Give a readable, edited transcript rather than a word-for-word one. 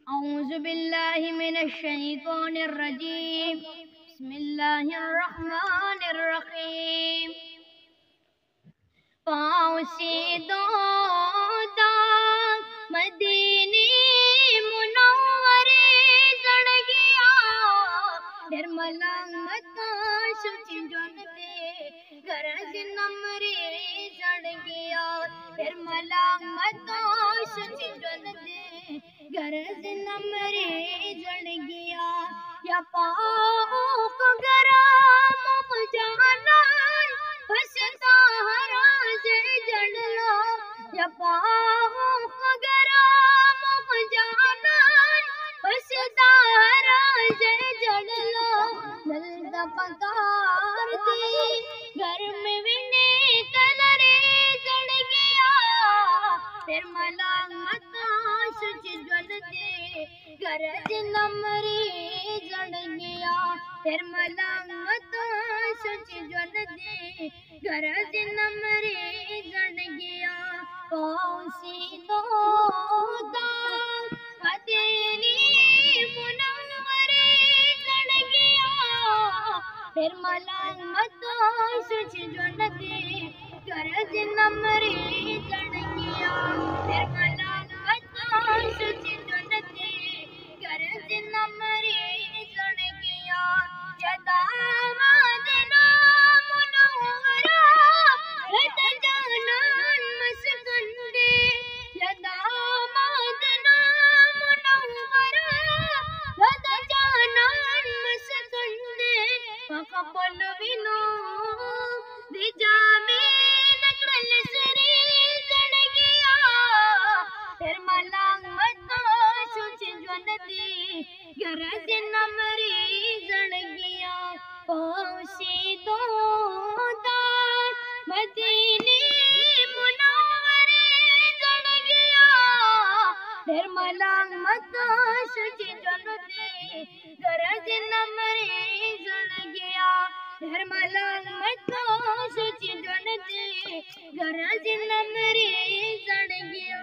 أعوذ بالله من الشيطان الرجيم بسم الله الرحمن الرحيم पाँव से दो दाग मदीने मुनव्वरे जड़ गया निर्मला मता सुचि जन दे गरज नमरे जड़ गया निर्मला मता सुचि जन दे गरज नमरे जड़ गया या पाओ गरम मुजाना बसता हरा जड़लो या पाओ गरम मुजाना बसता हरा जड़लो दल पकार दे घर में विने कलरे जड़ गया फिर मला मता सुच जल दे गरज नमरे जड़ गया फिर मला मता सुच जल दे गरज नमरे जड़ गया कौसी दो दाग मदीने मुनव्वरे जड़ गया फिर मला मता सुच जल दे गरज नमरे जड़ गया फिर मला मता सुच जल दे गरज नमरे जड़ गया यदा मदना मुनव्वरा रत जानन मसकंदे यदा मदना मुनव्वरा रत जानन मसकंदे वक़बल विनो दिजामे नकल सरे जड़ गया फिर मला मता सुच जल दे गरज नमरे जड़ गया पहुँचे दो दाग मदीने मुनव्वरे जड़ गया निर्मला मता सुच जल दे गरज नमरे जड़ गया निर्मला मता सुच जल दे गरज नमरे जड़ गया।